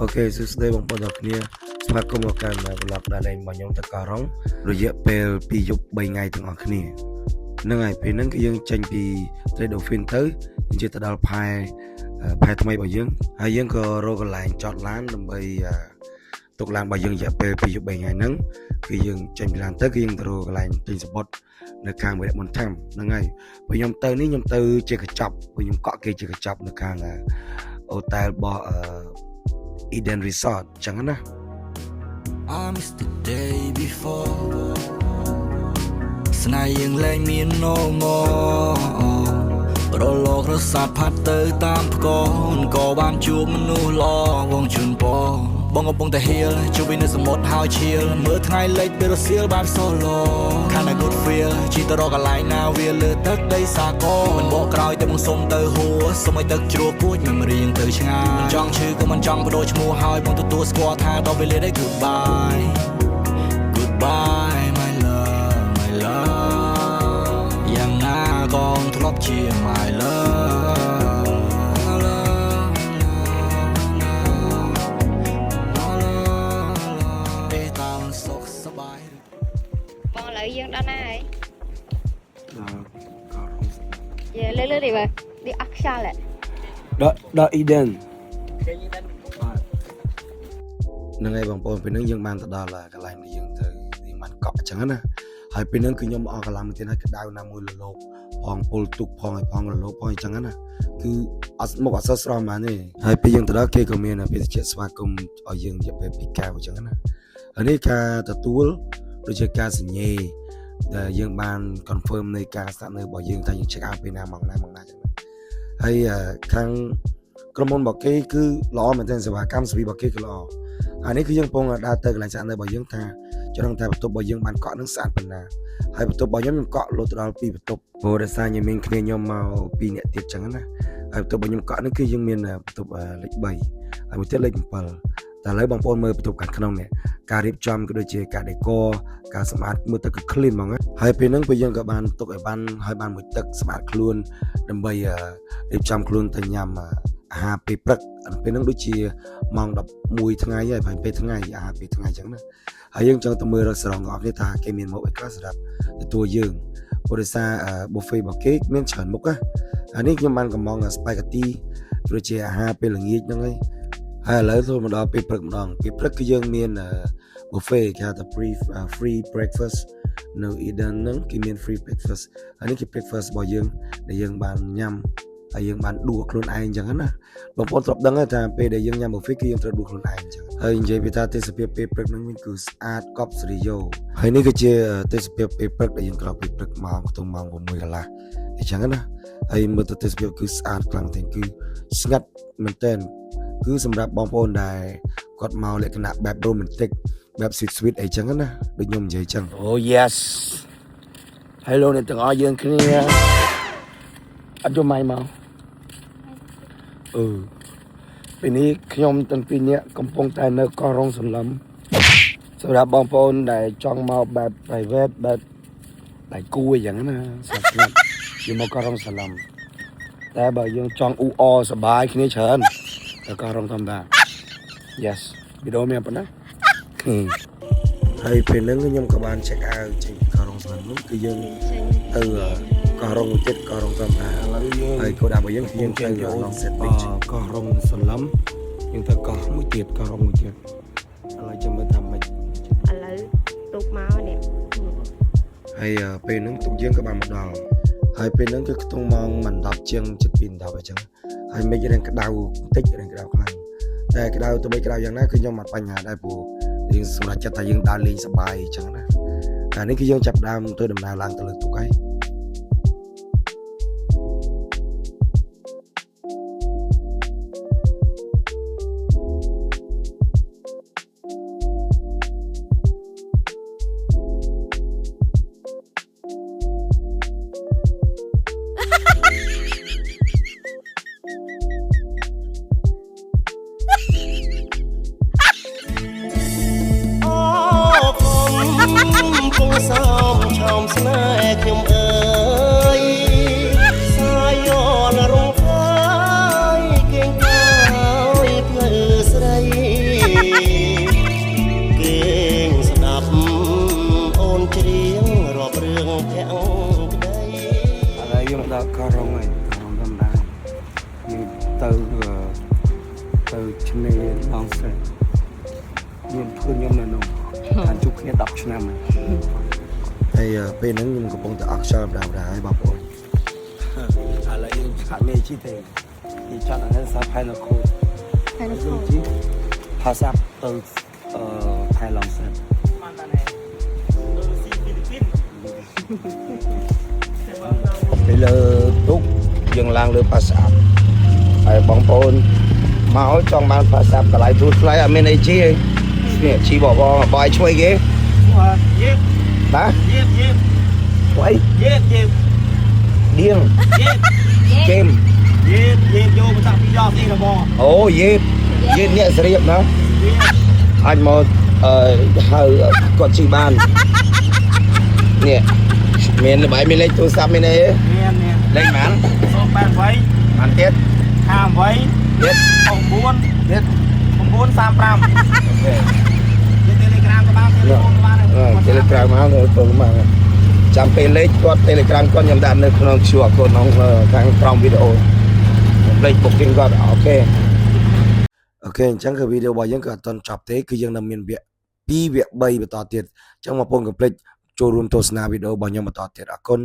Ok,សួស្តីបងប្អូនទាំងគ្នាស្វាគមន៍មកកាន់ vlog ដែលលេងរបស់ខ្ញុំទៅកោះរ៉ុងរយៈពេល2យប់3ថ្ងៃទាំងអស់គ្នាហ្នឹងហើយពេលហ្នឹងគឺយើងចេញពី Trade Dolphin ទៅយើងជិះទៅដល់ផែថ្មីរបស់យើងហើយយើងក៏រកកន្លែងចតឡានដើម្បីទុកឡានរបស់យើងរយៈពេល2យប់3ថ្ងៃហ្នឹងគឺយើងចេញពីឡានទៅគឺយើងទៅរកកន្លែងទិញសំបុត្រនៅខាងវិរៈមន្តធម្មហ្នឹងហើយពេលខ្ញុំទៅនេះខ្ញុំទៅជាកញ្ចប់ពេលខ្ញុំកក់គេជាកញ្ចប់នៅខាងអូតែលរបស់Eden Resort ចឹងណា I miss the day before ស្នេហ៍យើងលែងមាន no more រលករសាត់ផាត់ទៅតាមផ្គរក៏បានជួបមនុស្សល្អវងជូនពរបងកំពុងតែហៀលជួបវិញនៅសមុទ្រហើយឈៀលមើលថ្ងៃលិចពេលរសៀលបាន solo Kinda good feel ជីទៅរកកន្លែងណាវាលើទឹកដីសាគរមិនបកក្រោយតែបងសុំទៅហួរសុំឲ្យទឹកជ្រោះពួច memory យើងទៅឆ្ងាយមិនចង់ឈឺក៏មិនចង់បដូរឈ្មោះហើយបងទទួលស្គាល់ថាដល់វេលាដែល goodbye goodbye my love យ៉ាងណាក៏ធ្លាប់ជា my love dương đó này về lên lên đi về đi ắt xa lại đó Eden នឹងហើយបងប្អូនពេលហ្នឹងយើងបានទៅដល់កន្លែងដែលយើងទៅយើងបានកក់អញ្ចឹងណាហើយពេលហ្នឹងគឺខ្ញុំអស់កន្លងមកទៀតហើយកដៅណាមួយលលោកផងពុលទុកផងឲ្យផងលលោកផងអញ្ចឹងណាគឺអត់មកអត់សស្រមបានទេហើយពេលយើងទៅដល់គេក៏មានបេសកស្វាគមន៍ឲ្យយើងរយៈពេល2កៅអញ្ចឹងណាហើយនេះការទទួលដូចជាការសញ្ញេដែលយើងបាន confirm នៃការស្នាក់នៅរបស់យើងថាយើង check out ពេលណាម៉ោងណាអញ្ចឹងហើយខាងក្រុមហ៊ុនរបស់គេគឺល្អមែនទែនសេវាកម្មserviceរបស់គេគឺល្អអានេះគឺយើងកំពុងដើរទៅកន្លែងស្នាក់នៅរបស់យើងថាចង់ថាបន្ទប់របស់យើងបានកក់នឹងស្អាតប៉ុណ្ណាហើយបន្ទប់របស់ខ្ញុំកក់លោតដល់2បន្ទប់ព្រោះដោយសារខ្ញុំមានគ្នាខ្ញុំមក2នាក់ទៀតអញ្ចឹងណាហើយបន្ទប់របស់ខ្ញុំកក់នេះគឺយើងមានបន្ទប់លេខ3ហើយមួយទៀតលេខ7តែឥឡូវបងប្អូនមើលបន្ទប់ខាងក្នុងនេះការរៀបចំក៏ដូចជាការដេកការសម្អាតមើលទៅគឺ clean ហ្មងហើយពេលហ្នឹងពេលយើងក៏បានទុកឲ្យបានហើយបានមួយទឹកសម្អាតខ្លួនដើម្បីរៀបចំខ្លួនទៅញ៉ាំអាហារពេលព្រឹកពេលហ្នឹងដូចជាម៉ោង11ថ្ងៃហើយប្រហែលពេលថ្ងៃអាហារពេលថ្ងៃអញ្ចឹងណាហើយយើងចង់ទៅមើលរ៉េស្តូរ៉ង់របស់គេថាគេមានមុខអីខ្លះសម្រាប់ទទួលយើងព្រោះដោយសារ buffet របស់គេមានច្រើនមុខណាហើយនេះខ្ញុំបានកំង spaghetti ដូចជាអាហារពេលល្ងាចហ្នឹងហើយឥឡូវចូលមកដល់ពេលព្រឹកម្ដងពេលព្រឹកគឺយើងមាន buffet គេហៅថា free breakfast នៅ Eden ហ្នឹងគេមាន free breakfast ហើយនេះគឺ breakfast របស់យើងដែលយើងបានញ៉ាំហើយយើងបានដួសខ្លួនឯងអញ្ចឹងណាបងប្អូនធ្លាប់ដឹងថាពេលដែលយើងញ៉ាំ buffet គឺយើងត្រូវដួសខ្លួនឯងអញ្ចឹងហើយនិយាយពីថាទេសភាពពេលព្រឹកហ្នឹងវិញគឺស្អាតកប់សេរីយ៉ូហើយនេះគឺជាទេសភាពពេលព្រឹកដែលយើងក្រោកពេលព្រឹកមកខ្ទង់ម៉ោង6កន្លះអញ្ចឹងណាហើយមើលទៅទេសភាពគឺស្អាតខ្លាំងទេគឺស្ងាត់មែនតើគឺសម្រាប់បងប្អូនដែលគាត់មកលក្ខណៈបែប romantic បែប sweet អីចឹងណាដូចខ្ញុំនិយាយចឹង Oh yes Hello អ្នកទាំងអស់យើងគ្នាអត់យកម៉ៃមកពេលនេះខ្ញុំទាំងពីរនាក់កំពុងតែនៅកោះរ៉ុងសន្លឹមសម្រាប់បងប្អូនដែលចង់មកបែប private បែបដៃគូអីចឹងណាស្ងាត់យកមកកោះរ៉ុងសន្លឹមតែបើយើងចង់អ៊ូអសប្បាយគ្នាច្រើនទៅកោះរ៉ុងធម្មតា Yes វីដេអូមានប៉ុណ្ណាហើយពេលហ្នឹងខ្ញុំក៏បាន check out ចេញកោះរ៉ុងសន្លឹមនោះគឺយើងទៅកោះរ៉ុងទៀតកោះរ៉ុងធម្មតាហើយគោលដៅរបស់យើងគឺយើងទៅ Longset Beach កោះរ៉ុងសន្លឹមយើងទៅកោះមួយទៀតកោះរ៉ុងមួយទៀតឥឡូវចាំមើលថាម៉េចឥឡូវទុកមកនេះហើយពេលហ្នឹងទុកយើងក៏បានមកដល់ហើយពេលហ្នឹងគឺខ្ទង់ម៉ោងមិន10ជាងជិត2:10អញ្ចឹងហើយមេឃរៀងក្តៅបន្តិចរៀងក្តៅខ្លាំងតែក្តៅទៅបីក្តៅយ៉ាងណាគឺខ្ញុំអត់បញ្ហាដែរព្រោះយើងសម្រាប់ចិត្តថាយើងដើរលេងសប្បាយអញ្ចឹងណាតែនេះគឺយើងចាប់ដើមធ្វើដំណើរឡើងទៅលើទូកហើយស្នេហ៍ខ្ញុំអើយសាយនរងហើយគេងកាយផ្លូវស្រី ក៏រងហើយរងដំដែរយើងទៅឆ្នេរឡងសេមានធ្វើខ្ញុំនៅនោះបានជួបគ្នា10ឆ្នាំហើយពេលហ្នឹងខ្ញុំកំពុងតែអកខ្យល់បណ្ដាហើយបងប្អូនឥឡូវយើងខាត់មេជីទេយើងចាត់អានេះសាផៃនៅខូ ហើយនៅ យើង ក្នុង ជីផាសាប់ទៅថៃឡងសេពីលើទុកយើងឡើងលើផាសាប់ហើយបងប្អូនមកចង់បានផាសាប់កន្លែងទូថ្លៃអត់មានអីជីទេនេះជីបងបាយឆ្វេងគេ យេប បាទ យេបយេប ឆ្វេង យេបយេប ឌៀង យេប ហ្គេម យេបយេបយកមកដាក់ពីយកស្អីរបស់ អូយេអ្នកស្រៀបណាអាចមកហៅគាត់ជីបាននេះមានបាយមានលេខទូរស័ព្ទមានអី មានមាន លេខប៉ុន្មាន 088 បានទៀត 58 ទៀត 9 ទៀត 935 អូខេ Telegram ក៏បានTelegram ក៏បាន Telegram មកទៅមកចាំពេលលេខគាត់ Telegram គាត់ខ្ញុំដាក់នៅក្នុង QR code ក្នុងខាងក្រោមវីដេអូលេខ booking គាត់អូខេអញ្ចឹងគឺវីដេអូរបស់យើងក៏អត់ទាន់ចប់ទេគឺយើងនៅមានវគ្គ2វគ្គ3បន្តទៀតអញ្ចឹងបងប្អូនកុំភ្លេចចូលរួមទស្សនាវីដេអូរបស់ខ្ញុំបន្តទៀតអរគុណ